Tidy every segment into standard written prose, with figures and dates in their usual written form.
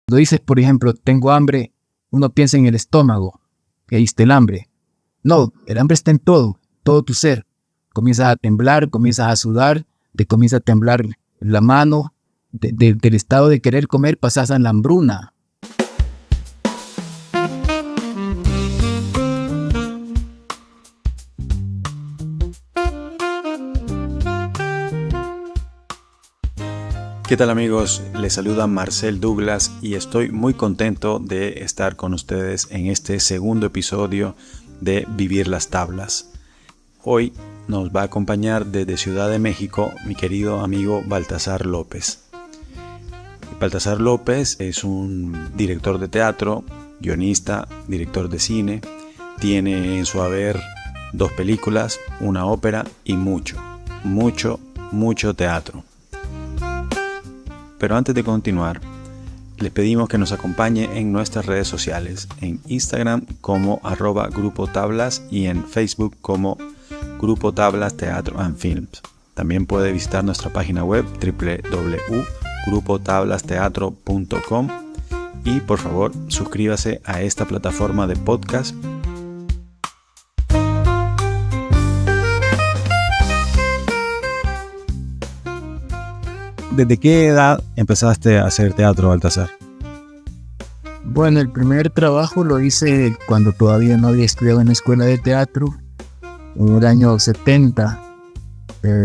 Cuando dices, por ejemplo, tengo hambre, uno piensa en el estómago, que ahí está el hambre. No, el hambre está en todo tu ser. Comienzas a temblar, comienzas a sudar, te comienza a temblar la mano, del estado de querer comer pasas a la hambruna. ¿Qué tal amigos? Les saluda Marcel Douglas y estoy muy contento de estar con ustedes en este segundo episodio de Vivir las Tablas. Hoy nos va a acompañar desde Ciudad de México mi querido amigo Baltasar López. Baltasar López es un director de teatro, guionista, director de cine. Tiene en su haber 2 películas, una ópera y mucho teatro. Pero antes de continuar, les pedimos que nos acompañe en nuestras redes sociales, en Instagram como @Grupo Tablas y en Facebook como Grupo Tablas Teatro and Films. También puede visitar nuestra página web www.grupotablasteatro.com y por favor suscríbase a esta plataforma de podcast. ¿Desde qué edad empezaste a hacer teatro, Baltasar? Bueno, el primer trabajo lo hice cuando todavía no había estudiado en la escuela de teatro, en el año 70.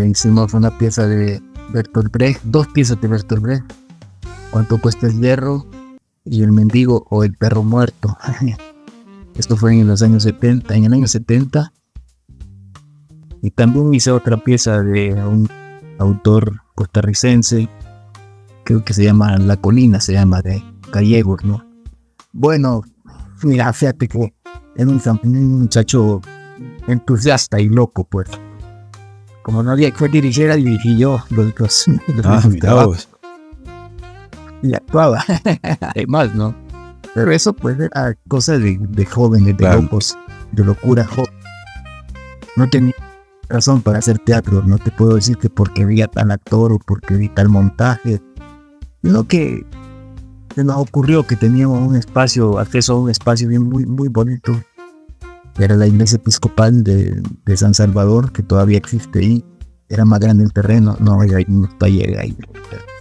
Hicimos una pieza de Bertolt Brecht, 2 piezas de Bertolt Brecht, Cuánto cuesta el hierro y El mendigo o el perro muerto. Esto fue en los años 70, en el año 70. Y también hice otra pieza de un autor costarricense, creo que se llama La Colina, se llama, de gallegos, ¿no? Bueno, mira, fíjate que era un muchacho entusiasta y loco, pues. Como no había que dirigir, dirigí yo los trabajos. Y actuaba, además, ¿no? Pero eso, pues, era cosa de jóvenes, de locos, de locura joven. No tenía razón para hacer teatro, no te puedo decir que porque vi a tal actor o porque vi tal montaje, sino que se nos ocurrió que teníamos un espacio, acceso a un espacio bien muy bonito. Era la iglesia episcopal de San Salvador, que todavía existe ahí. Era más grande el terreno, no hay unos talleres ahí,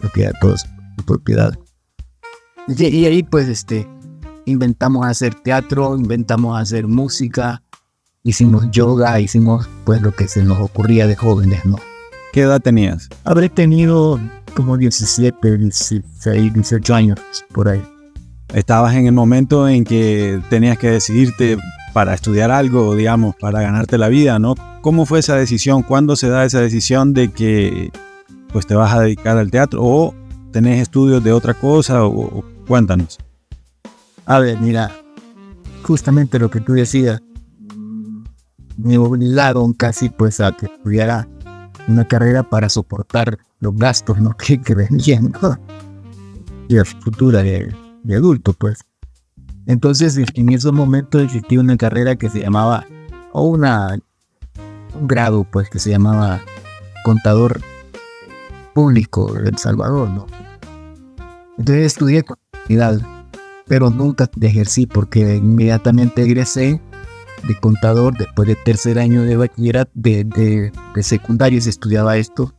propiedad, todo es propiedad. Y ahí pues inventamos hacer teatro, inventamos hacer música, hicimos yoga, hicimos pues lo que se nos ocurría de jóvenes, ¿no? ¿Qué edad tenías? Habré tenido como 17, 16, 18 años, por ahí. ¿Estabas en el momento en que tenías que decidirte para estudiar algo, digamos, para ganarte la vida, ¿no? ¿Cómo fue esa decisión? ¿Cuándo se da esa decisión de que pues te vas a dedicar al teatro o tenés estudios de otra cosa? O cuéntanos. A ver, mira, justamente lo que tú decías, me obligaron casi pues a que estudiara una carrera para soportar los gastos, ¿no? que venían, ¿no? Y la futura de adulto, pues. Entonces, en esos momentos existía una carrera que se llamaba, o un grado, pues, que se llamaba contador público de El Salvador, ¿no? Entonces estudié contabilidad, pero nunca ejercí porque inmediatamente egresé de contador después de tercer año de bachillerato, de secundaria se estudiaba esto.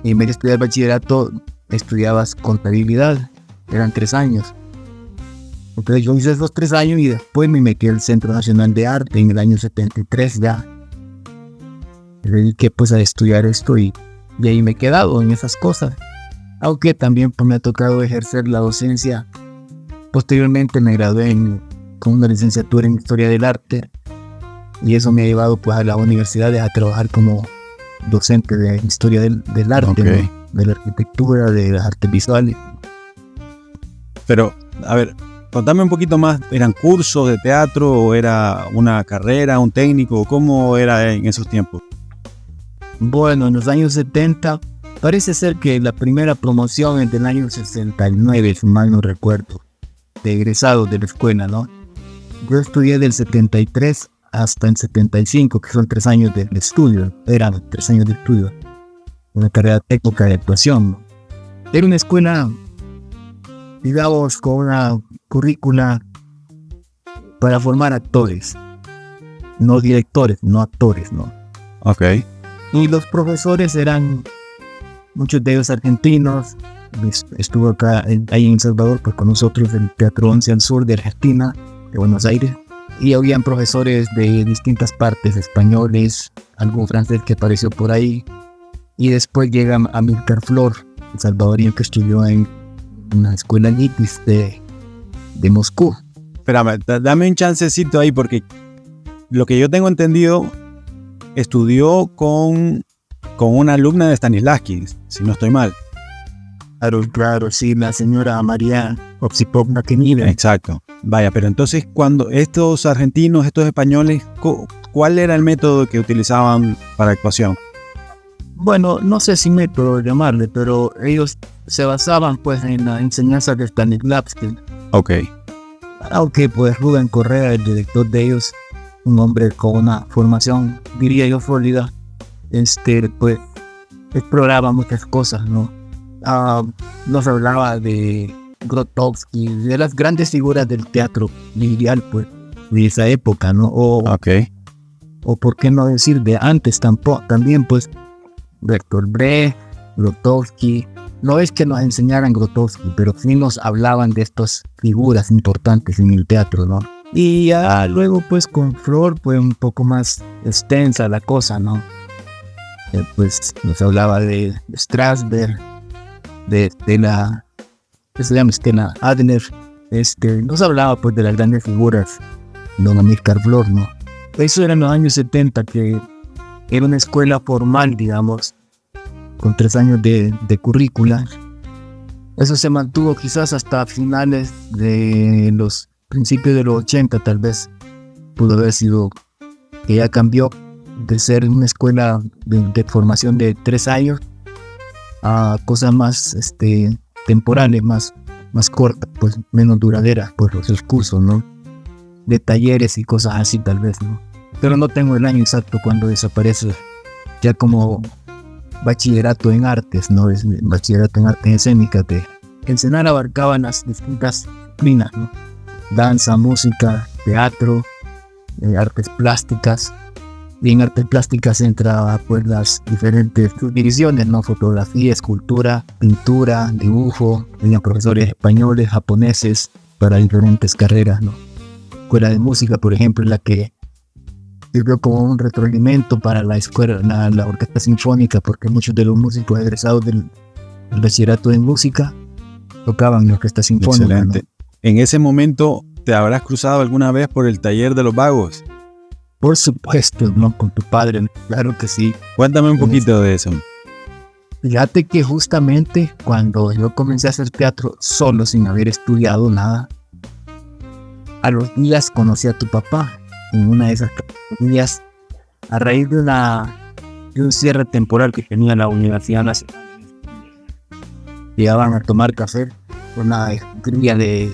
Y en vez de estudiar bachillerato, estudiabas contabilidad, eran 3 años. Entonces yo hice esos 3 años y después me metí al Centro Nacional de Arte en el año 73 ya. Me dediqué pues a estudiar esto y ahí me he quedado en esas cosas. Aunque también pues, me ha tocado ejercer la docencia. Posteriormente me gradué con una licenciatura en Historia del Arte y eso me ha llevado pues a las universidades a trabajar como docente de Historia del Arte, okay, ¿no? De la arquitectura, de las artes visuales. Pero, a ver, contame un poquito más, ¿eran cursos de teatro o era una carrera, un técnico? ¿Cómo era en esos tiempos? Bueno, en los años 70, parece ser que la primera promoción es del año 69, si mal no recuerdo, de egresados de la escuela, ¿no? Yo estudié del 73 hasta el 75, que son 3 años de estudio, eran 3 años de estudio, una carrera técnica de actuación, ¿no? Era una escuela digamos, con una currícula para formar actores, no directores, no actores, ¿no? Ok. Y los profesores eran muchos de ellos argentinos. Estuvo acá, ahí en El Salvador, pues con nosotros el Teatro 11 al Sur de Argentina, de Buenos Aires. Y habían profesores de distintas partes, españoles, algún francés que apareció por ahí. Y después llega Amílcar Flor, el salvadoreño que estudió en una escuela NITIS de Moscú. Espérame, dame un chancecito ahí porque lo que yo tengo entendido, estudió con una alumna de Stanislavski, si no estoy mal. Claro, sí, la señora María Oxipovna Kenida. Exacto. Vaya, pero entonces cuando estos argentinos, estos españoles, ¿cuál era el método que utilizaban para actuación? Bueno, no sé si método llamarle, pero ellos se basaban pues en la enseñanza de Stanislavski. Ok. Aunque pues Rubén Correa, el director de ellos, un hombre con una formación, diría yo, sólida, pues exploraba muchas cosas, ¿no? Nos hablaba de Grotowski, de las grandes figuras del teatro lineal, pues, de esa época, ¿no? O por qué no decir de antes también, pues, Bertolt Brecht, Grotowski. No es que nos enseñaran Grotowski, pero sí nos hablaban de estas figuras importantes en el teatro, ¿no? Y ya luego, pues, con Flor, pues, un poco más extensa la cosa, ¿no? Pues, nos hablaba de Strasberg, de la que se llama Stella Adler, nos hablaba pues de las grandes figuras, don Amílcar Flor, ¿no? Eso era en los años 70, que era una escuela formal, digamos, con 3 años de currícula. Eso se mantuvo quizás hasta finales de los principios de los 80, tal vez pudo haber sido que ya cambió de ser una escuela de formación de 3 años a cosas más temporales, más cortas, pues menos duraderas, pues los cursos, ¿no? De talleres y cosas así tal vez, ¿no? Pero no tengo el año exacto cuando desaparece ya como bachillerato en artes, ¿no? Es bachillerato en artes escénicas. El CENAR abarcaba las distintas disciplinas, ¿no? Danza, música, teatro, artes plásticas. Y en artes plásticas entraba pues las diferentes subdivisiones, ¿no? Fotografía, escultura, pintura, dibujo. Tenían profesores españoles, japoneses para diferentes carreras, ¿no? Escuela de música, por ejemplo, la que sirvió como un retroalimento para la escuela, la orquesta sinfónica, porque muchos de los músicos egresados del bachillerato en música tocaban en la orquesta sinfónica. Excelente. ¿No? En ese momento, ¿te habrás cruzado alguna vez por el taller de los vagos? Por supuesto, ¿no? Con tu padre, claro que sí. Cuéntame un poquito de eso. Fíjate que justamente cuando yo comencé a hacer teatro solo, sin haber estudiado nada, a los días conocí a tu papá en una de esas días a raíz de un cierre temporal que tenía la Universidad Nacional. Llegaban a tomar café, una grulla de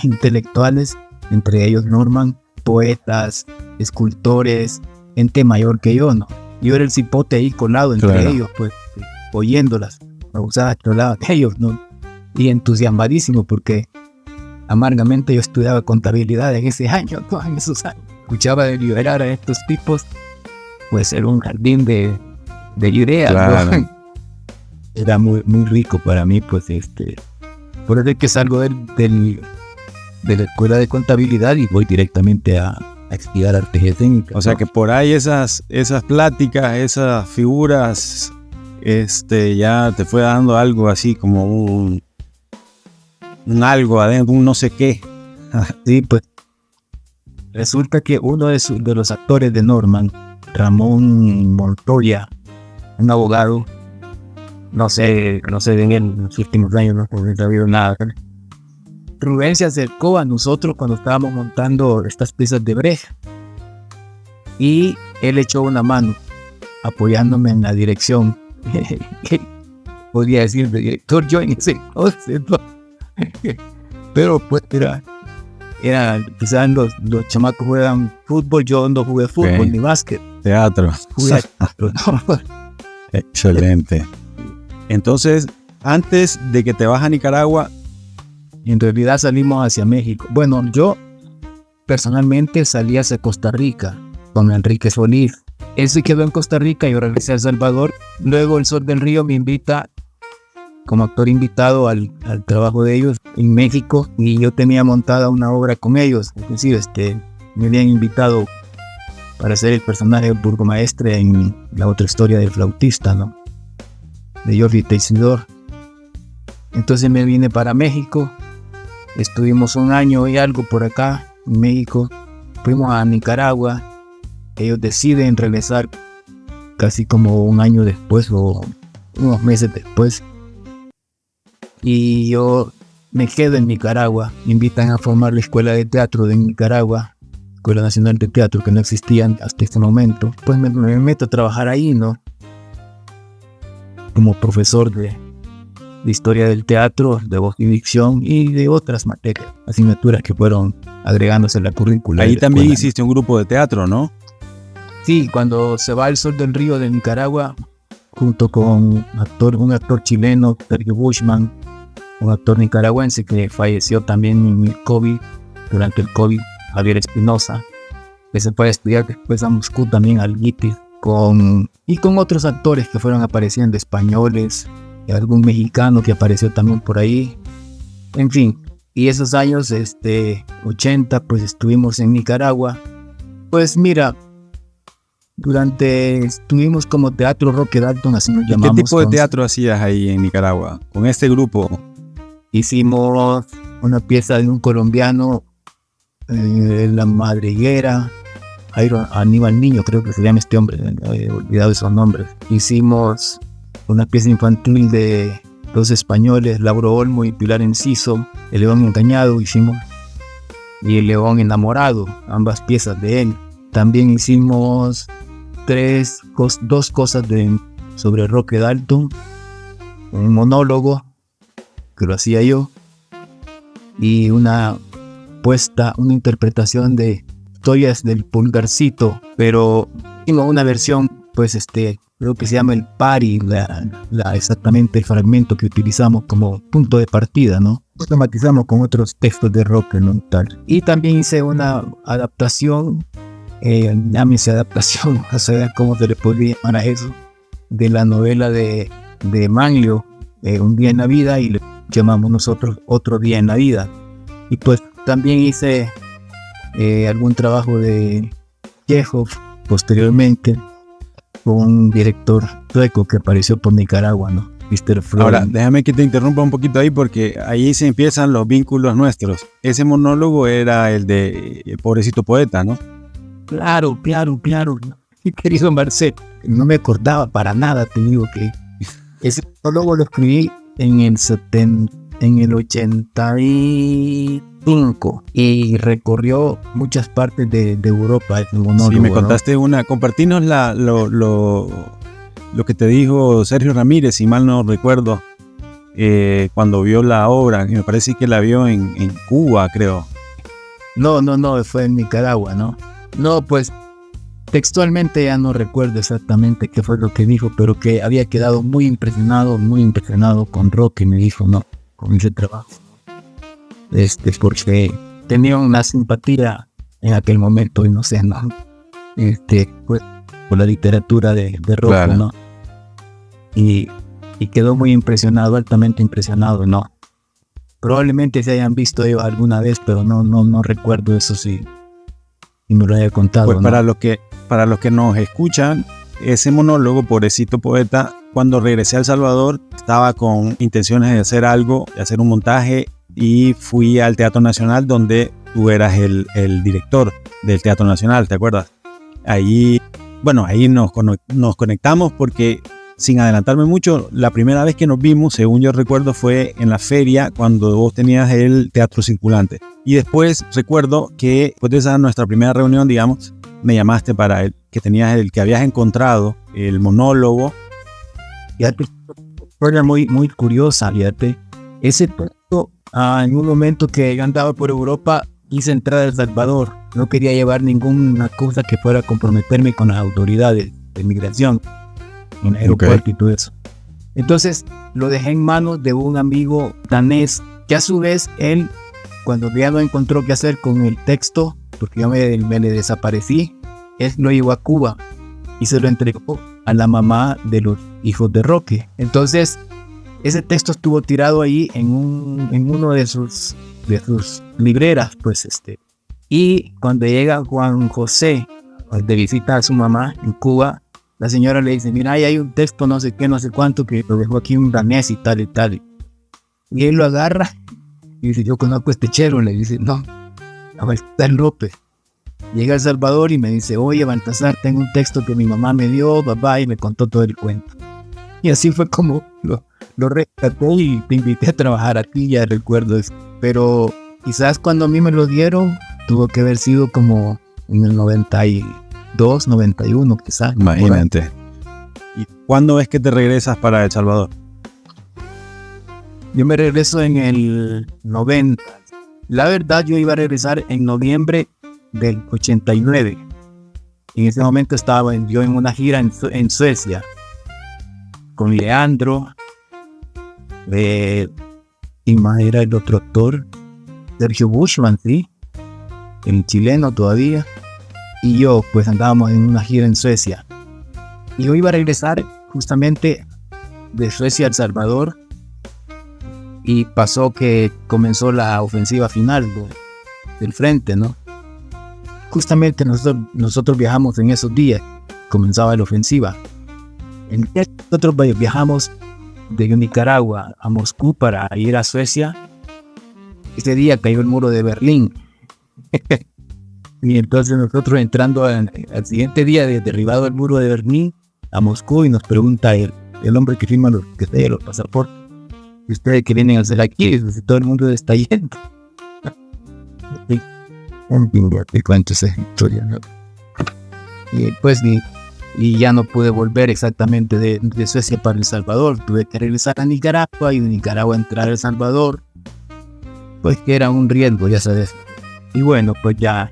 intelectuales, entre ellos Norman, poetas, escultores, gente mayor que yo, ¿no? Yo era el cipote ahí colado entre ellos, pues, oyéndolas, me gustaba hablar de ellos, ¿no? Y entusiasmadísimo porque amargamente yo estudiaba contabilidad en ese año, todos en esos años. Escuchaba de liberar a estos tipos, pues era un jardín de ideas, claro. ¿no? Era muy, muy rico para mí, pues, por eso es que salgo de la escuela de contabilidad y voy directamente a estudiar artes escénicas. O sea, ¿no? Que por ahí esas pláticas, esas figuras, ya te fue dando algo así como un algo adentro, un no sé qué. Sí, pues resulta que uno de los actores de Norman, Ramón Montoya, un abogado, no sé de él en los últimos años, no he sabido nada. Rubén se acercó a nosotros cuando estábamos montando estas piezas de Brecht y él echó una mano apoyándome en la dirección. Podría decir de director yo en ese entonces, ¿no? Pero pues era quizás los chamacos juegan fútbol, yo no jugué fútbol ni básquet. Teatro. Jugué teatro, ¿no? Excelente. Entonces, antes de que te vas a Nicaragua. En realidad salimos hacia México. Bueno, yo personalmente salí hacia Costa Rica con Enrique Solís. Él se quedó en Costa Rica y yo regresé a El Salvador. Luego El Sol del Río me invita como actor invitado al trabajo de ellos en México, y yo tenía montada una obra con ellos. Es decir, me habían invitado para ser el personaje del burgomaestre en la otra historia del flautista, ¿no? De Jordi Teixidor. Entonces me vine para México. Estuvimos un año y algo por acá en México. Fuimos a Nicaragua. Ellos deciden regresar casi como un año después o unos meses después. Y yo me quedo en Nicaragua. Me invitan a formar la Escuela de Teatro de Nicaragua, Escuela Nacional de Teatro, que no existía hasta este momento. Pues me meto a trabajar ahí, ¿no? Como profesor de historia del teatro, de voz y dicción y de otras materias, asignaturas que fueron agregándose a la currícula. Ahí también hiciste un grupo de teatro, ¿no? Sí, cuando se va El Sol del Río de Nicaragua, junto con un actor chileno, Sergio Bushman, un actor nicaragüense que falleció también en el COVID, durante el COVID, Javier Espinosa, que se fue a estudiar después a Moscú también al GITIS, y con otros actores que fueron apareciendo, españoles, y algún mexicano que apareció también por ahí. En fin, y esos años 80, pues estuvimos en Nicaragua. Pues mira, estuvimos como Teatro Roque Dalton, así nos llamamos. ¿Qué tipo de teatro hacías ahí en Nicaragua con este grupo? Hicimos una pieza de un colombiano, La Madriguera, Aníbal Niño, creo que se llama este hombre, he olvidado esos nombres. Hicimos una pieza infantil de dos españoles, Lauro Olmo y Pilar Enciso, El León Engañado hicimos, y El León Enamorado, ambas piezas de él. También hicimos dos cosas sobre Roque Dalton, un monólogo que lo hacía yo, y una interpretación de historias del Pulgarcito, pero una versión, pues creo que se llama El Pari, exactamente el fragmento que utilizamos como punto de partida, ¿no? Lo matizamos con otros textos de Roque, ¿no? Tal. Y también hice una adaptación, llámese adaptación, no sé cómo se le podría llamar a eso, de la novela de Manlio, Un Día en la Vida, y le llamamos nosotros Otro Día en la Vida. Y pues también hice algún trabajo de Chekhov posteriormente, con un director sueco que apareció por Nicaragua, ¿no? Mr. Floyd. Ahora, déjame que te interrumpa un poquito ahí, porque ahí se empiezan los vínculos nuestros. Ese monólogo era el de Pobrecito Poeta, ¿no? Claro. Mi querido Marcel, no me acordaba para nada, te digo que ese monólogo lo escribí en el 85 y recorrió muchas partes de Europa. El monólogo, sí, me contaste, ¿no? Compartinos lo que te dijo Sergio Ramírez, si mal no recuerdo, cuando vio la obra, me parece que la vio en Cuba, creo. No, fue en Nicaragua, ¿no? No, pues textualmente ya no recuerdo exactamente qué fue lo que dijo, pero que había quedado muy impresionado con Roque, me dijo, ¿no? Con ese trabajo. Porque tenía una simpatía en aquel momento, y no sé, ¿no? Pues, por la literatura de Roque, claro, ¿no? Y quedó muy impresionado, altamente impresionado, ¿no? Probablemente se hayan visto ellos alguna vez, pero no recuerdo eso, sí. Y me lo haya contado, pues, ¿no? Para los que nos escuchan, ese monólogo, Pobrecito Poeta, cuando regresé a El Salvador, estaba con intenciones de hacer algo, de hacer un montaje, y fui al Teatro Nacional, donde tú eras el director del Teatro Nacional, ¿te acuerdas? Ahí nos conectamos, porque, sin adelantarme mucho, la primera vez que nos vimos, según yo recuerdo, fue en la feria, cuando vos tenías el Teatro Circulante. Y después recuerdo que después de esa nuestra primera reunión, digamos, me llamaste para que habías encontrado el monólogo. Fíjate, historia muy curiosa, fíjate. Ese texto, en un momento que yo andaba por Europa, quise entrar a El Salvador. No quería llevar ninguna cosa que fuera a comprometerme con las autoridades de migración en el aeropuerto, okay, y todo eso. Entonces lo dejé en manos de un amigo danés, que a su vez él, cuando ya no encontró qué hacer con el texto, porque yo me le desaparecí, él lo llevó a Cuba y se lo entregó a la mamá de los hijos de Roque. Entonces ese texto estuvo tirado ahí en uno de sus libreras, pues y cuando llega Juan José de visita a su mamá en Cuba, la señora le dice, mira, ahí hay un texto no sé qué, no sé cuánto, que lo dejó aquí un danés y tal y tal. Y él lo agarra y dice, yo conozco a este chero. Le dice, no, está en López. Llega a El Salvador y me dice, oye, Baltasar, tengo un texto que mi mamá me dio, papá, y me contó todo el cuento. Y así fue como lo rescaté y te invité a trabajar aquí, ya recuerdo eso. Pero quizás cuando a mí me lo dieron, tuvo que haber sido como en el 92, 91 quizás. Imagínate. ¿Y cuándo es que te regresas para El Salvador? Yo me regreso en el 90. La verdad, yo iba a regresar en noviembre del 89. En ese momento estaba yo en una gira en Suecia con Leandro, y más era el otro actor, Sergio Bushman, sí, el chileno todavía, y yo pues andábamos en una gira en Suecia. Y yo iba a regresar justamente de Suecia a El Salvador, y pasó que comenzó la ofensiva final del frente, ¿no? Justamente nosotros viajamos en esos días, comenzaba la ofensiva. Nosotros viajamos de Nicaragua a Moscú para ir a Suecia. Ese día cayó el muro de Berlín. Y entonces nosotros entrando al siguiente día de derribado el muro de Berlín a Moscú, y nos pregunta el hombre que firma los pasaportes, ¿y ustedes qué vienen a hacer aquí? Si todo el mundo está yendo. Te cuento esa historia, ¿no? Y pues y ya no pude volver exactamente de Suecia para El Salvador. Tuve que regresar a Nicaragua y de Nicaragua entrar a El Salvador, pues que era un riesgo, ya sabes. Y bueno, pues ya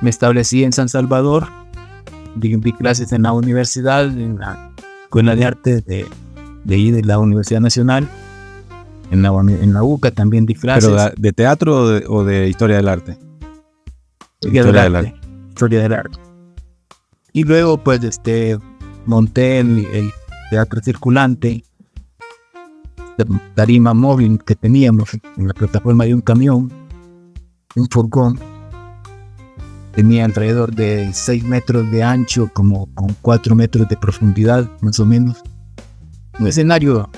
me establecí en San Salvador, di clases en la universidad, en la Escuela de Arte de la Universidad Nacional, en la UCA también di clases. ¿Pero de teatro o de historia del arte? Historia del arte. Y luego pues monté el teatro circulante, tarima móvil que teníamos en la plataforma de un camión, un furgón. Tenía alrededor de 6 metros de ancho, como con 4 metros de profundidad, más o menos. Un escenario,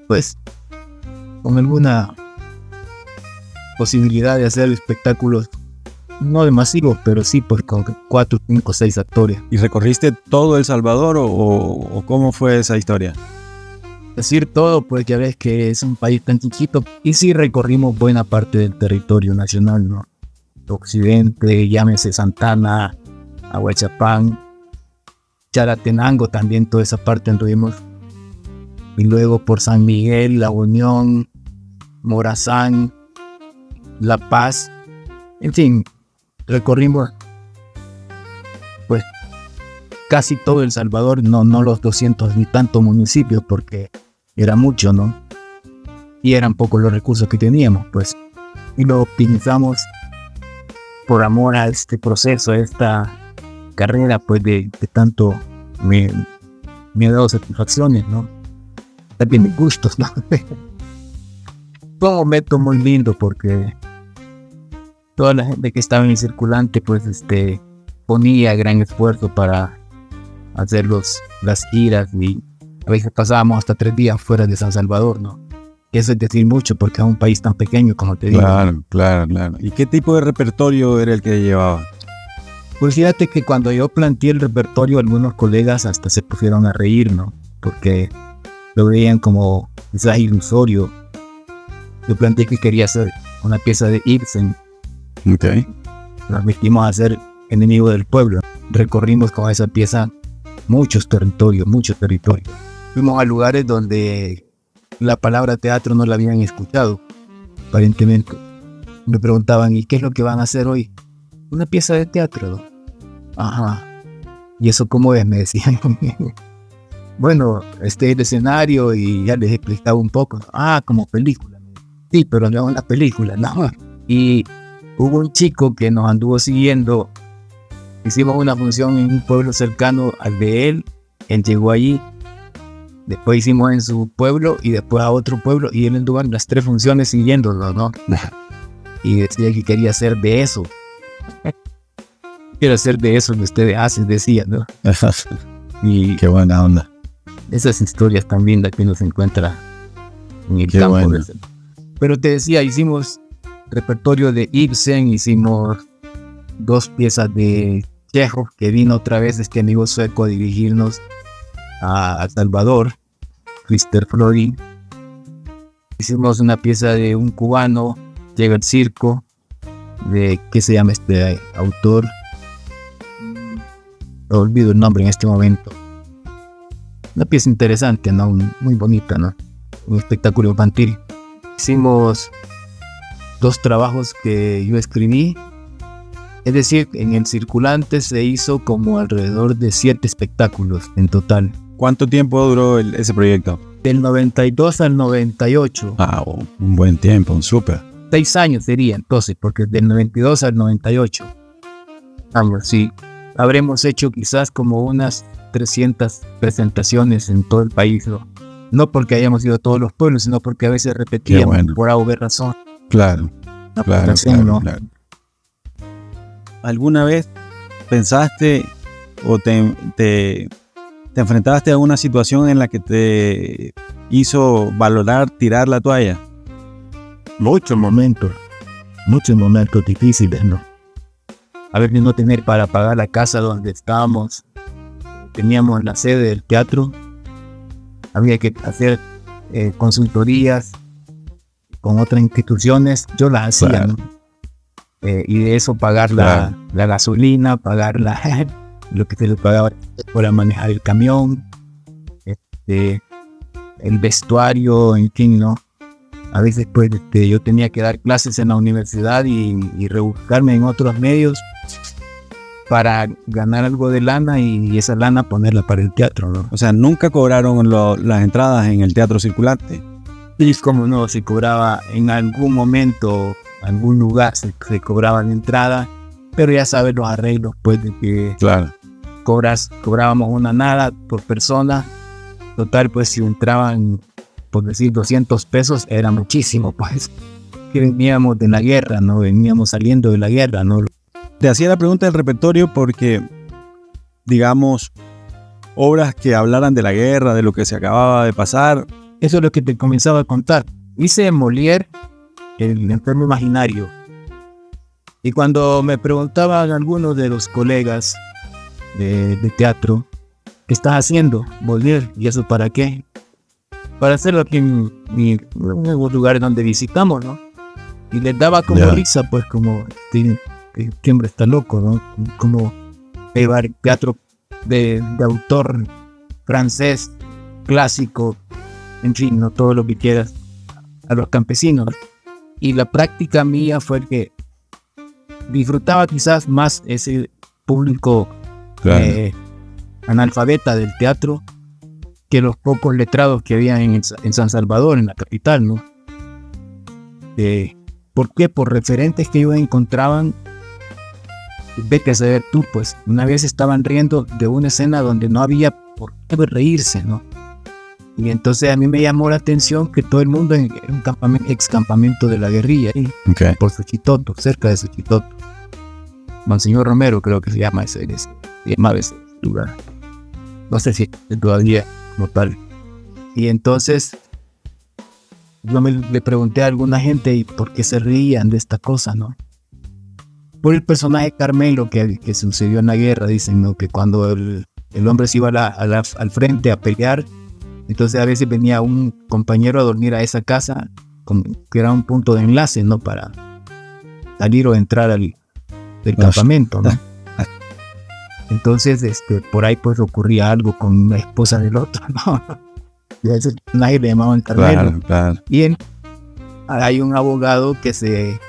pues, con alguna posibilidad de hacer espectáculos no demasiados, pero sí pues con 4, 5, 6 actores. ¿Y recorriste todo El Salvador o cómo fue esa historia? Decir todo, pues ya ves que es un país tan chiquito, y sí recorrimos buena parte del territorio nacional, ¿no? Occidente, llámese Santana, Ahuachapán, Chalatenango, también toda esa parte anduvimos. Y luego por San Miguel, La Unión, Morazán, La Paz, en fin, recorrimos pues casi todo El Salvador, no los 200 ni tantos municipios, porque era mucho, ¿no? Y eran pocos los recursos que teníamos, pues, y lo optimizamos por amor a este proceso, a esta carrera, pues de tanto me ha dado satisfacciones, ¿no? También de gustos, ¿no? Fue un momento muy lindo porque toda la gente que estaba en el circulante pues ponía gran esfuerzo para hacer las giras, y a veces pasábamos hasta 3 días fuera de San Salvador, ¿no? Eso es decir mucho porque es un país tan pequeño, como te digo. Claro. ¿Y qué tipo de repertorio era el que llevaba? Pues fíjate que cuando yo planteé el repertorio, algunos colegas hasta se pusieron a reír, ¿no? Porque lo veían como quizás ilusorio. Yo planteé que quería hacer una pieza de Ibsen. Okay. Nos metimos a hacer Enemigo del Pueblo. Recorrimos con esa pieza muchos territorios. Fuimos a lugares donde la palabra teatro no la habían escuchado, aparentemente. Me preguntaban, ¿y qué es lo que van a hacer hoy? Una pieza de teatro, ¿no? Ajá. ¿Y eso cómo es? Me decían. bueno, el escenario y ya les explicaba un poco. Ah, como película. Sí, pero no es una película, no. Y hubo un chico que nos anduvo siguiendo. Hicimos una función en un pueblo cercano al de él. Él llegó allí. Después hicimos en su pueblo y después a otro pueblo. Y él anduvo en las 3 funciones siguiéndolo, ¿no? Y decía que quería hacer de eso. Quiero hacer de eso que ustedes hacen, decía, ¿no? Y qué buena onda. Esas historias tan lindas que uno se encuentra en el qué campo. Bueno. Pero te decía, hicimos repertorio de Ibsen, hicimos 2 piezas de Chekhov, que vino otra vez este amigo sueco a dirigirnos a El Salvador, Christer Florin. Hicimos una pieza de un cubano, Llega el Circo, de ¿qué se llama este autor? Olvido el nombre en este momento. Una pieza interesante, ¿no? Muy bonita, ¿no? Un espectáculo infantil. Hicimos 2 trabajos que yo escribí. Es decir, en el Circulante se hizo como alrededor de 7 espectáculos en total. ¿Cuánto tiempo duró ese proyecto? Del 92 al 98. Ah, un buen tiempo, un súper. 6 años sería entonces, porque del 92 al 98. Vamos, sí. Habremos hecho quizás como unas 300 presentaciones en todo el país, ¿no? No porque hayamos ido a todos los pueblos, sino porque a veces repetíamos por A o B razón. Claro, claro. ¿Alguna vez pensaste o te enfrentaste a una situación en la que te hizo valorar tirar la toalla? Muchos momentos difíciles, ¿no? A veces no tener para pagar la casa donde estábamos. Teníamos la sede del teatro. Había que hacer consultorías con otras instituciones. Yo las hacía, claro, ¿no? Y de eso pagar la gasolina, pagar lo que se le pagaba para manejar el camión, el vestuario, en fin, ¿no? A veces pues yo tenía que dar clases en la universidad y rebuscarme en otros medios para ganar algo de lana y esa lana ponerla para el teatro, ¿no? O sea, ¿nunca cobraron las entradas en el Teatro Circulante? Sí, como no, se cobraba en algún momento, algún lugar se cobraba la entrada, pero ya sabes los arreglos, pues, de que claro, cobrábamos una nada por persona. Total, pues, si entraban, por decir, 200 pesos, era muchísimo, pues, que veníamos de la guerra, ¿no? Veníamos saliendo de la guerra, ¿no? Te hacía la pregunta del repertorio porque, digamos, obras que hablaran de la guerra, de lo que se acababa de pasar. Eso es lo que te comenzaba a contar. Hice Molière, El enfermo imaginario. Y cuando me preguntaban algunos de los colegas de teatro, ¿qué estás haciendo, Molière? ¿Y eso para qué? Para hacerlo aquí en los lugares donde visitamos, ¿no? Y les daba como risa, pues, como este hombre está loco, ¿no? Como llevar teatro de autor francés, clásico, en fin, no todo lo que quieras, a los campesinos. Y la práctica mía fue que disfrutaba quizás más ese público analfabeta del teatro que los pocos letrados que había en San Salvador, en la capital, ¿no? ¿Por qué? Por referentes que ellos encontraban. Vete a saber tú, pues, una vez estaban riendo de una escena donde no había por qué reírse, ¿no? Y entonces a mí me llamó la atención que todo el mundo era un ex campamento de la guerrilla, ahí, por Suchitoto, cerca de Suchitoto. Monseñor Romero creo que se llama ese lugar. No sé si todavía como tal. Y entonces yo le pregunté a alguna gente y por qué se reían de esta cosa, ¿no? Por el personaje Carmelo que sucedió en la guerra, dicen, ¿no? Que cuando el hombre se iba al frente a pelear, entonces a veces venía un compañero a dormir a esa casa, que era un punto de enlace, ¿no? Para salir o entrar del campamento, ¿no? Entonces, por ahí pues ocurría algo con la esposa del otro, ¿no? Y a ese personaje le llamaban Carmelo. Claro. Y hay un abogado que se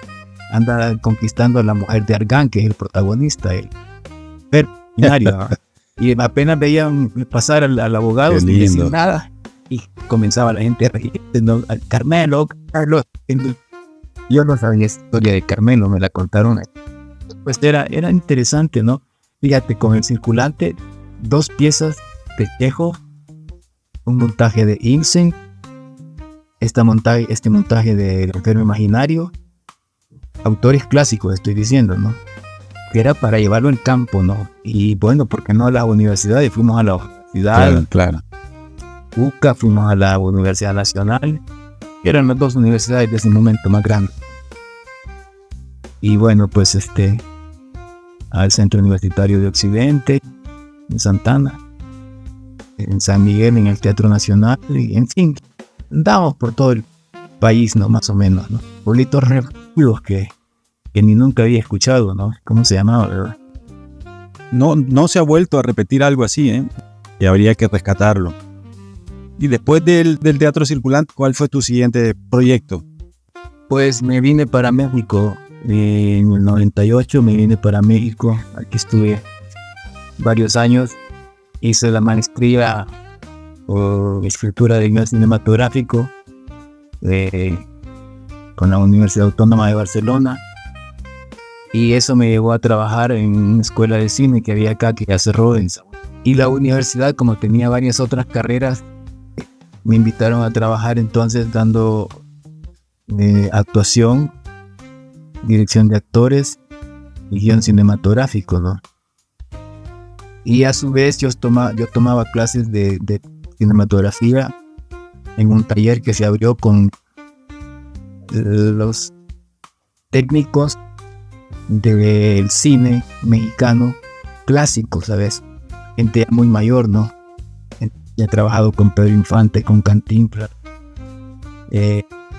anda conquistando a la mujer de Argán, que es el protagonista, el binario. Y apenas veían pasar al abogado sin decir nada, y comenzaba la gente a reírse, ¿no? Carmelo, Carlos. Yo no sabía esa historia de Carmelo, me la contaron. Pues era interesante, ¿no? Fíjate, con el circulante, 2 piezas de Chekhov, un montaje de Ibsen, este montaje de El enfermo imaginario, autores clásicos estoy diciendo, ¿no? Que era para llevarlo en campo, ¿no? Y bueno, ¿por qué no a las universidades? Fuimos a la universidad, claro. UCA, fuimos a la Universidad Nacional, que eran las 2 universidades de ese momento más grandes. Y bueno, pues al Centro Universitario de Occidente, en Santana, en San Miguel, en el Teatro Nacional, y en fin, andamos por todo el país, ¿no? Más o menos, ¿no? Pueblitos refugios que ni nunca había escuchado, ¿no? ¿Cómo se llamaba, verdad? No se ha vuelto a repetir algo así, ¿eh? Y habría que rescatarlo. Y después del Teatro Circulante, ¿cuál fue tu siguiente proyecto? Pues me vine para México. En el 98 me vine para México. Aquí estuve varios años. Hice la maestría por escritura de guion cinematográfico con la Universidad Autónoma de Barcelona. Y eso me llevó a trabajar en una escuela de cine que había acá, que ya cerró. Y la universidad, como tenía varias otras carreras, me invitaron a trabajar entonces dando actuación, dirección de actores y guion cinematográfico, ¿no? Y a su vez yo tomaba clases de cinematografía en un taller que se abrió con los técnicos del cine mexicano clásico, ¿sabes? Gente ya muy mayor, ¿no? Ya he trabajado con Pedro Infante, con Cantinflas,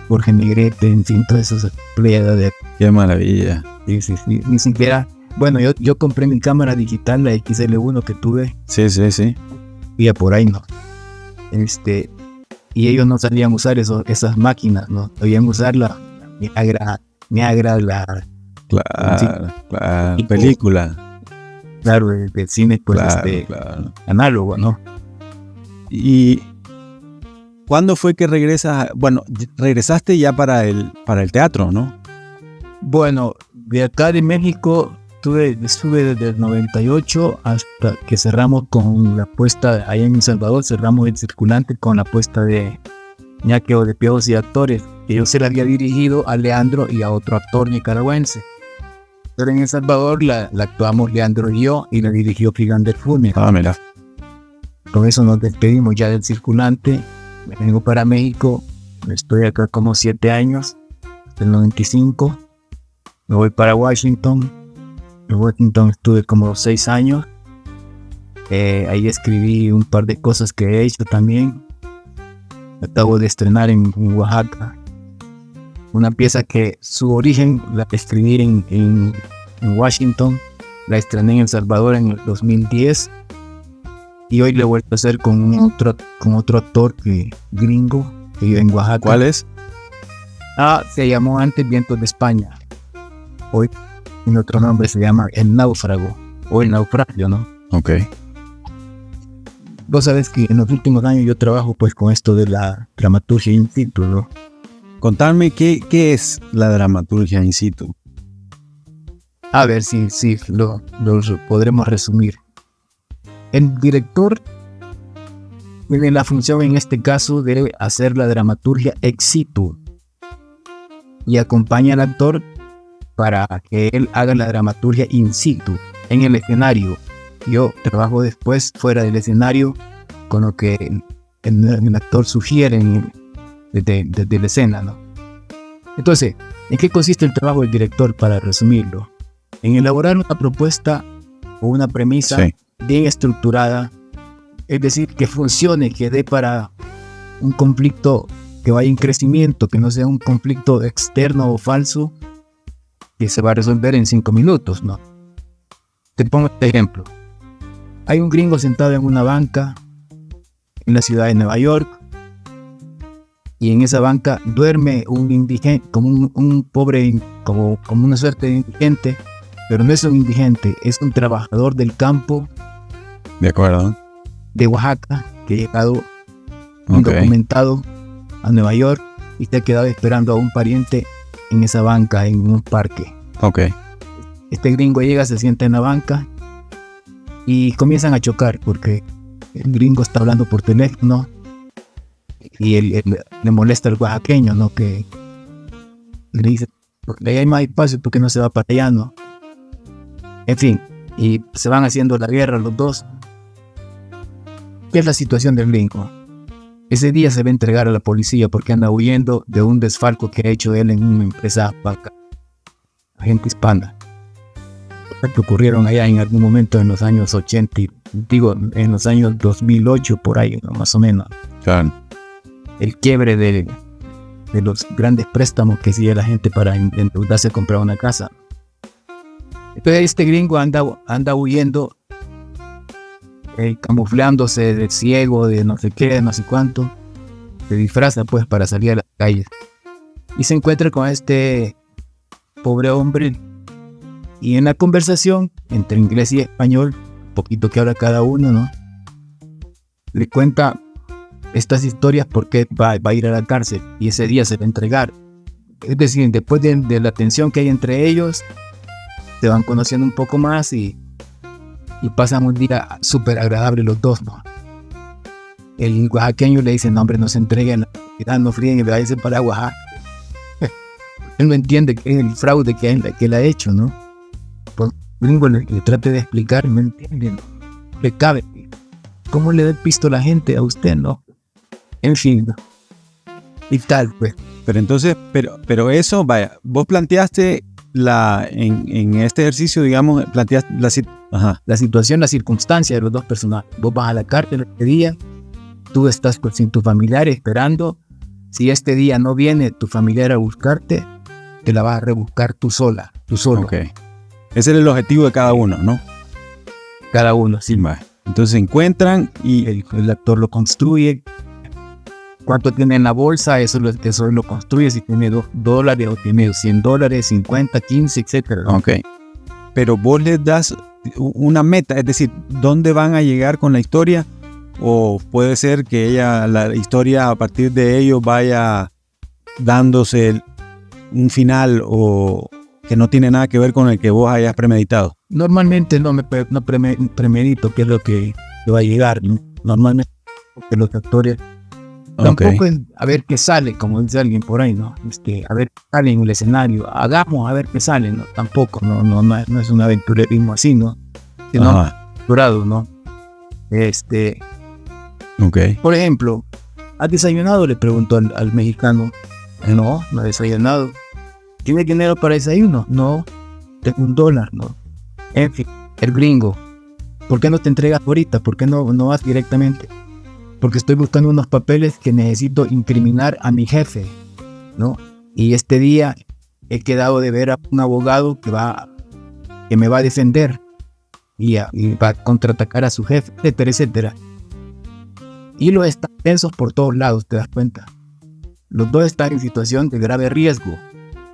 Jorge Negrete, en fin, todas esas pleiadas de... ¡Qué maravilla! Sí. Ni siquiera... Bueno, yo compré mi cámara digital, la XL1 que tuve. Sí. Y por ahí, ¿no? Y ellos no sabían usar esas máquinas, ¿no? Sabían usar la Niagara, la... Claro, tipo, película. Claro, el cine, pues, claro. Análogo, ¿no? ¿Y cuándo fue que regresas? Bueno, regresaste ya para el teatro, ¿no? Bueno, de acá de México estuve desde el 98 hasta que cerramos con la puesta, allá en El Salvador, cerramos el circulante con la puesta de Ñaqueo de Piojos y Actores, que yo se la había dirigido a Leandro y a otro actor nicaragüense. Pero en El Salvador la actuamos Leandro y yo, y la dirigió Figander Funes. Ah, mira. Con eso nos despedimos ya del circulante. Me vengo para México, estoy acá como 7 años, hasta el 95. Me voy para Washington. En Washington estuve como 6 años. Ahí escribí un par de cosas que he hecho también. Acabo de estrenar en Oaxaca una pieza que su origen la escribí en Washington, la estrené en El Salvador en el 2010 y hoy le he vuelto a hacer con otro actor gringo que vive en Oaxaca. ¿Cuál es? Se llamó antes Vientos de España. Hoy en otro nombre se llama El Náufrago o El Naufragio, ¿no? Ok. Vos sabés que en los últimos años yo trabajo pues con esto de la dramaturgia in situ, ¿no? Contadme qué es la dramaturgia in situ. A ver si lo podremos resumir. El director tiene la función en este caso de hacer la dramaturgia ex situ y acompaña al actor para que él haga la dramaturgia in situ, en el escenario. Yo trabajo después fuera del escenario con lo que el actor sugiere desde la escena, ¿no? Entonces, ¿en qué consiste el trabajo del director, para resumirlo? En elaborar una propuesta o una premisa bien estructurada, es decir, que funcione, que dé para un conflicto que vaya en crecimiento, que no sea un conflicto externo o falso que se va a resolver en 5 minutos, ¿no? Te pongo este ejemplo. Hay un gringo sentado en una banca en la ciudad de Nueva York y en esa banca duerme un indigente, como un pobre, como una suerte de indigente, pero no es un indigente, es un trabajador del campo De acuerdo. de Oaxaca, que ha llegado Ok. indocumentado a Nueva York y se ha quedado esperando a un pariente en esa banca, en un parque. Ok. Este gringo llega, se sienta en la banca y comienzan a chocar porque el gringo está hablando por teléfono y le molesta al oaxaqueño, ¿no? Que le dice, porque ahí hay más espacio, porque no se va para allá, ¿no? En fin, y se van haciendo la guerra los dos. ¿Qué es la situación del gringo? Ese día se va a entregar a la policía porque anda huyendo de un desfalco que ha hecho él en una empresa banca, agente hispana, que ocurrieron allá en algún momento en los años 80, en los años 2008, por ahí, ¿no? Más o menos. Claro. El quiebre de los grandes préstamos que hacía la gente para endeudarse a comprar una casa. Entonces este gringo anda huyendo, camuflándose de ciego, de no sé qué, de no sé cuánto. Se disfraza pues para salir a las calles. Y se encuentra con este pobre hombre. Y en la conversación entre inglés y español, un poquito que habla cada uno, ¿no? Le cuenta estas historias porque va a ir a la cárcel y ese día se va a entregar. Es decir, después de la tensión que hay entre ellos, se van conociendo un poco más y pasan un día súper agradable los dos, ¿no? El oaxaqueño le dice, no hombre, no se entreguen, no fríen y váyanse para Oaxaca. Él no entiende que es el fraude que él ha hecho, ¿no? Pues gringo le trate de explicar, no entiende, ¿no? Le cabe. ¿Cómo le da el pisto a la gente a usted, no? En fin, ¿no? Y tal, pues. Pero entonces, pero eso, vaya, vos planteaste en este ejercicio, digamos, planteaste la situación, la circunstancia de los dos personajes. Vos vas a la cárcel este día, tú estás sin tu familiar esperando. Si este día no viene tu familiar a buscarte, te la vas a rebuscar tú solo. Ok. Ese es el objetivo de cada uno, ¿no? Cada uno, sí. Vale. Entonces se encuentran y el actor lo construye. ¿Cuánto tiene en la bolsa? Eso lo construye. Si tiene $2 o tiene $100, 50, 15, etc. Ok. Pero vos les das una meta, es decir, ¿dónde van a llegar con la historia? O puede ser que la historia a partir de ellos vaya dándose un final o que no tiene nada que ver con el que vos hayas premeditado. Normalmente no premedito qué es lo que va a llegar, ¿no? Normalmente porque los actores tampoco es a ver qué sale, como dice alguien por ahí, ¿no? A ver qué sale en el escenario, hagamos a ver qué sale, ¿no? Tampoco, no es un aventurerismo así, ¿no? Sino aventurado, ¿no? Por ejemplo, ¿has desayunado? Le preguntó al mexicano. No he desayunado. ¿Tiene dinero para desayuno? No, tengo $1, ¿no? En fin, el gringo, ¿por qué no te entregas ahorita? ¿Por qué no vas directamente? Porque estoy buscando unos papeles que necesito incriminar a mi jefe, ¿no? Y este día he quedado de ver a un abogado que me va a defender y va a contraatacar a su jefe, etcétera, etcétera. Y los están tensos por todos lados, te das cuenta. Los dos están en situación de grave riesgo.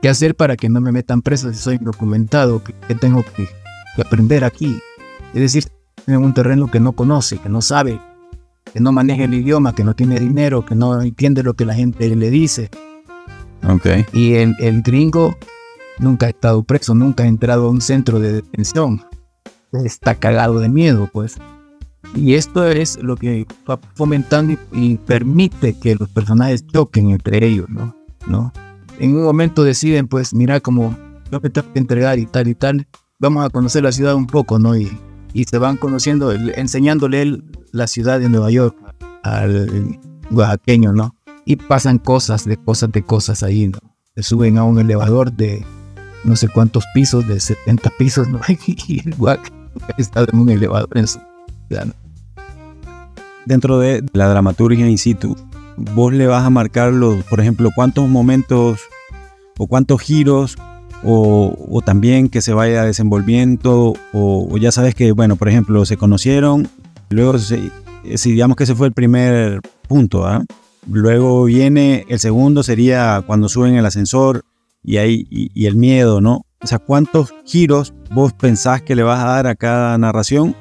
¿Qué hacer para que no me metan preso si soy indocumentado? ¿Qué tengo que aprender aquí? Es decir, en un terreno que no conoce, que no sabe, que no maneja el idioma, que no tiene dinero, que no entiende lo que la gente le dice. Okay. Y el gringo nunca ha estado preso, nunca ha entrado a un centro de detención. Está cagado de miedo, pues. Y esto es lo que va fomentando y permite que los personajes choquen entre ellos, ¿no? En un momento deciden, pues, mira, como yo me tengo que entregar y tal, vamos a conocer la ciudad un poco, ¿no? Y se van conociendo, enseñándole él la ciudad de Nueva York al oaxaqueño, ¿no? Y pasan cosas ahí, ¿no? Se suben a un elevador de no sé cuántos pisos, de 70 pisos, ¿no? Y el oaxaqueño está en un elevador en su ciudad, ¿no? Dentro de la dramaturgia in situ, vos le vas a marcar por ejemplo, cuántos momentos o cuántos giros o también que se vaya desenvolviendo o ya sabes que, bueno, por ejemplo, se conocieron, luego si digamos que ese fue el primer punto, ¿eh? Luego viene el segundo, sería cuando suben el ascensor y el miedo, ¿no? O sea, ¿cuántos giros vos pensás que le vas a dar a cada narración?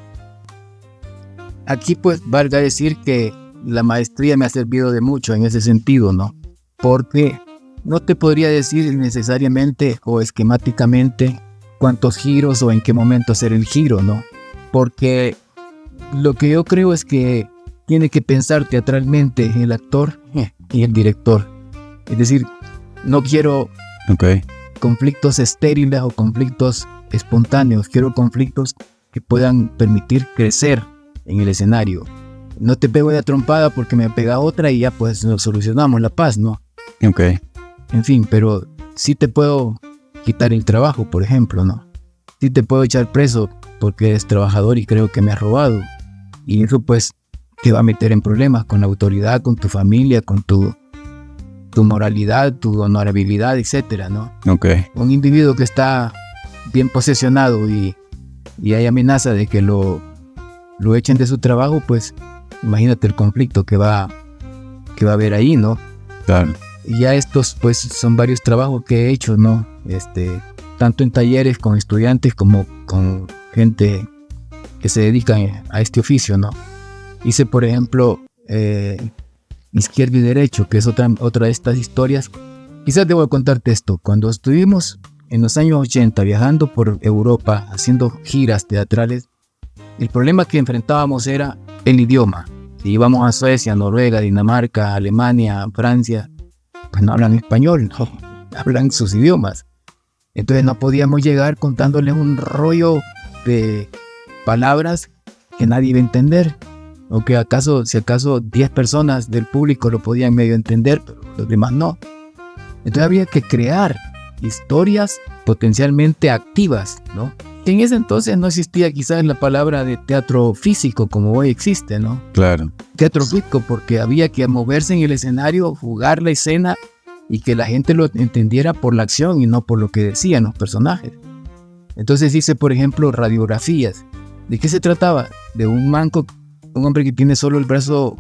aquí pues valga decir que la maestría me ha servido de mucho en ese sentido, ¿no? Porque no te podría decir necesariamente o esquemáticamente cuántos giros o en qué momento hacer el giro, ¿no? Porque lo que yo creo es que tiene que pensar teatralmente el actor y el director. Es decir, no quiero conflictos estériles o conflictos espontáneos, quiero conflictos que puedan permitir crecer en el escenario. No te pego de trompada porque me pega otra y ya pues nos solucionamos la paz, ¿no? En fin, pero sí te puedo quitar el trabajo, por ejemplo, ¿no? Sí te puedo echar preso porque eres trabajador y creo que me has robado. Y eso pues te va a meter en problemas con la autoridad, con tu familia, con tu moralidad, tu honorabilidad, etcétera, ¿no? Un individuo que está bien posesionado y hay amenaza de que lo echen de su trabajo, pues imagínate el conflicto que va a haber ahí, ¿no? Claro. Y ya estos pues son varios trabajos que he hecho, ¿no? Tanto en talleres con estudiantes como con gente que se dedica a este oficio, ¿no? Hice, por ejemplo, Izquierdo y Derecho, que es otra de estas historias. Quizás debo contarte esto. Cuando estuvimos en los años 80 viajando por Europa, haciendo giras teatrales, el problema que enfrentábamos era el idioma. Si íbamos a Suecia, Noruega, Dinamarca, Alemania, Francia, pues no hablan español, no, hablan sus idiomas. Entonces no podíamos llegar contándoles un rollo de palabras que nadie iba a entender. O que si acaso 10 personas del público lo podían medio entender, pero los demás no. Entonces había que crear historias potencialmente activas, ¿no? En ese entonces no existía quizás la palabra de teatro físico como hoy existe, ¿no? Claro. Teatro físico, porque había que moverse en el escenario, jugar la escena y que la gente lo entendiera por la acción y no por lo que decían los personajes. Entonces hice, por ejemplo, radiografías. ¿De qué se trataba? De un hombre que tiene solo el brazo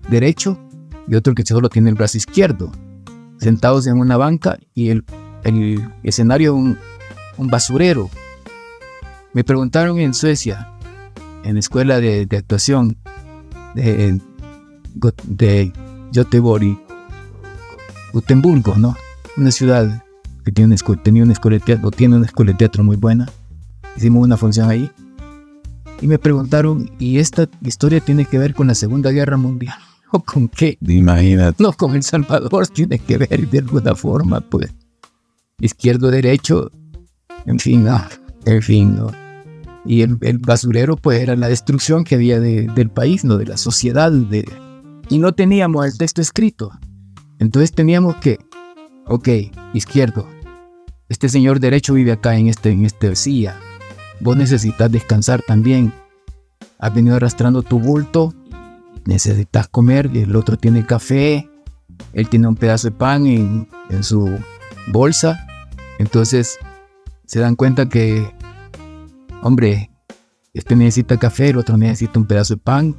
derecho y otro que solo tiene el brazo izquierdo, sentados en una banca y el escenario un basurero. Me preguntaron en Suecia, en la escuela de actuación de Gotemburgo, ¿no? Una ciudad que tiene una escuela de teatro muy buena. Hicimos una función ahí. Y me preguntaron, ¿y esta historia tiene que ver con la Segunda Guerra Mundial? ¿O con qué? Imagínate. No, con El Salvador tiene que ver de alguna forma, pues. Izquierdo, derecho, en fin, ¿no? Y el basurero, pues, era la destrucción que había del país, ¿no? De la sociedad. Y no teníamos el texto escrito. Entonces teníamos que, izquierdo, este señor derecho vive acá en este silla. Vos necesitas descansar también. Has venido arrastrando tu bulto, necesitas comer, y el otro tiene café, él tiene un pedazo de pan en su bolsa. Entonces se dan cuenta que, hombre, este necesita café, el otro necesita un pedazo de pan,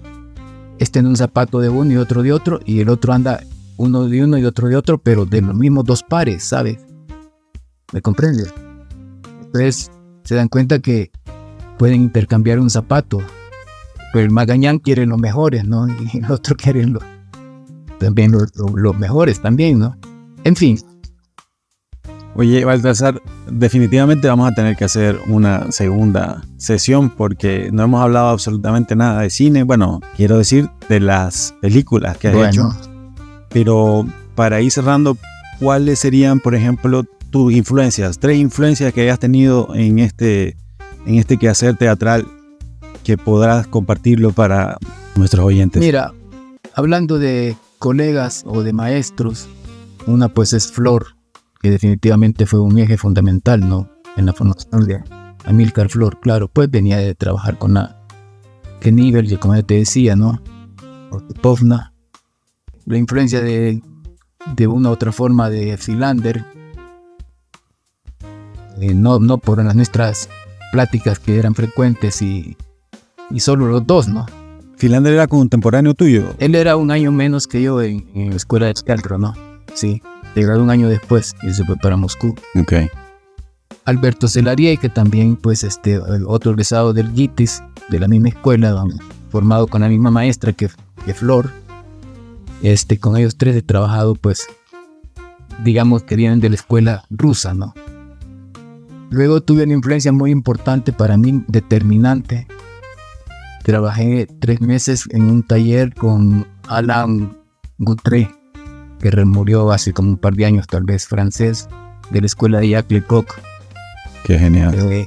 este en un zapato de uno y otro de otro, y el otro anda uno de uno y otro de otro, pero de los mismos dos pares, ¿sabes? ¿Me comprendes? Entonces se dan cuenta que pueden intercambiar un zapato, pero el Magañán quiere los mejores, ¿no? Y el otro quiere también los mejores también, ¿no? En fin. Oye, Baltasar, definitivamente vamos a tener que hacer una segunda sesión porque no hemos hablado absolutamente nada de cine. Bueno, quiero decir de las películas que has hecho. Pero para ir cerrando, ¿cuáles serían, por ejemplo, tus influencias? 3 influencias que hayas tenido en este quehacer teatral que podrás compartirlo para nuestros oyentes. Mira, hablando de colegas o de maestros, una pues es Flor, que definitivamente fue un eje fundamental, ¿no? En la formación de Amílcar Flor, claro, pues venía de trabajar con Knievel, como ya te decía, ¿no? Povna. La influencia de una u otra forma de Philander, no por las nuestras pláticas que eran frecuentes y solo los dos, ¿no? Philander era contemporáneo tuyo. Él era un año menos que yo en la escuela de teatro, ¿no? Sí, se graduó un año después y se fue para Moscú. Okay. Alberto Celarié, que también, pues, otro egresado del GITIS, de la misma escuela, formado con la misma maestra que Flor. Con ellos tres he trabajado, pues, digamos que vienen de la escuela rusa, ¿no? Luego tuve una influencia muy importante para mí, determinante. Trabajé 3 meses en un taller con Alain Goutré, que murió hace como un par de años, tal vez, francés, de la escuela de Jacques Lecoq. Qué genial.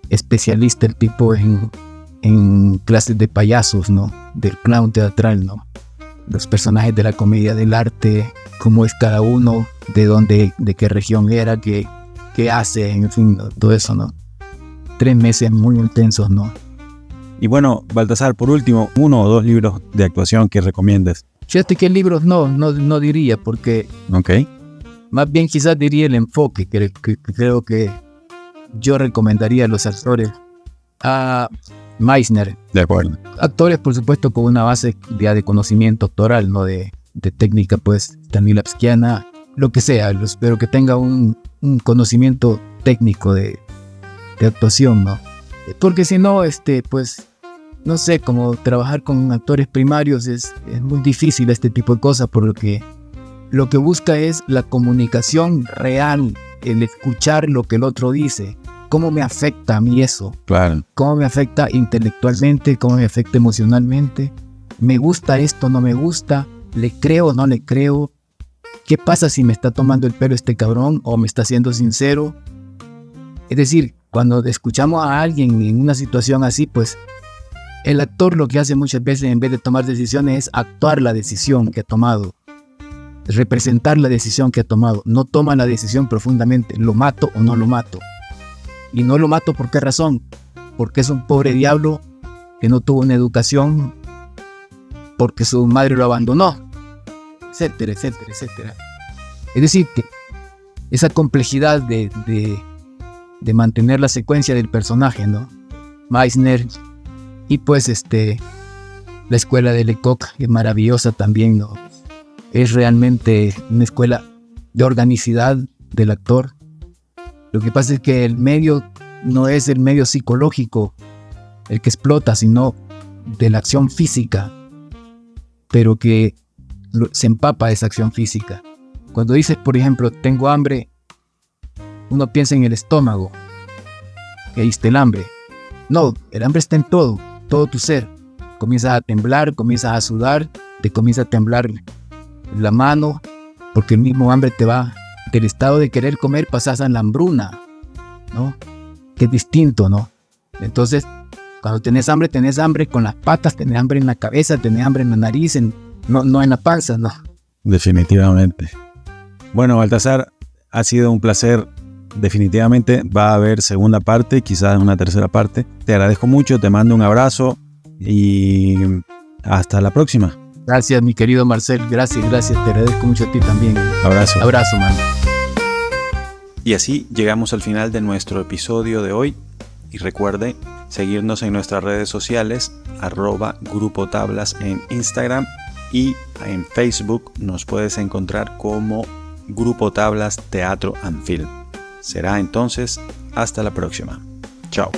Especialista el tipo en clases de payasos, ¿no? Del clown teatral, ¿no? Los personajes de la comedia del arte, cómo es cada uno, de dónde, de qué región era, qué hace, en fin, ¿no? Todo eso, ¿no? 3 meses muy intensos, ¿no? Y bueno, Baltasar, por último, 1 o 2 libros de actuación que recomiendes. Fíjate que libros no diría, porque más bien quizás diría el enfoque, que creo que yo recomendaría a los actores. A Meisner. De acuerdo. Actores, por supuesto, con una base ya de conocimiento actoral, no de técnica, pues, stanislavskiana, lo que sea, pero que tenga un conocimiento técnico de actuación, ¿no? Porque si no, pues, no sé, como trabajar con actores primarios es muy difícil este tipo de cosas, porque lo que busca es la comunicación real, el escuchar lo que el otro dice. ¿Cómo me afecta a mí eso? Claro. ¿Cómo me afecta intelectualmente? ¿Cómo me afecta emocionalmente? ¿Me gusta esto? ¿No me gusta? ¿Le creo o no le creo? ¿Qué pasa si me está tomando el pelo este cabrón o me está siendo sincero? Es decir, cuando escuchamos a alguien en una situación así, pues el actor lo que hace muchas veces, en vez de tomar decisiones, es actuar la decisión que ha tomado, representar la decisión que ha tomado. No toma la decisión profundamente, ¿lo mato o no lo mato? Y no lo mato, ¿por qué razón? Porque es un pobre diablo que no tuvo una educación, porque su madre lo abandonó, etcétera, etcétera, etcétera. Es decir, que esa complejidad de mantener la secuencia del personaje, ¿no? Meisner, y pues la escuela de Lecoq, que es maravillosa también, ¿no? Es realmente una escuela de organicidad del actor. Lo que pasa es que el medio no es el medio psicológico el que explota, sino de la acción física, pero que se empapa de esa acción física. Cuando dices, por ejemplo, tengo hambre, uno piensa en el estómago, que ahí está el hambre. No, el hambre está en todo tu ser. Comienzas a temblar, comienzas a sudar, te comienza a temblar la mano, porque el mismo hambre te va. Del estado de querer comer pasas a la hambruna, ¿no? Que es distinto, ¿no? Entonces, cuando tenés hambre con las patas, tenés hambre en la cabeza, tenés hambre en la nariz, no en la panza, ¿no? Definitivamente. Bueno, Baltasar, ha sido un placer. Definitivamente va a haber segunda parte, quizás una tercera parte. Te agradezco mucho, te mando un abrazo y hasta la próxima. Gracias, mi querido Marcel, gracias, te agradezco mucho a ti también. Abrazo, man. Y así llegamos al final de nuestro episodio de hoy. Y recuerde seguirnos en nuestras redes sociales, @Grupo Tablas en Instagram, y en Facebook nos puedes encontrar como Grupo Tablas Teatro and Film. Será entonces hasta la próxima. Chao.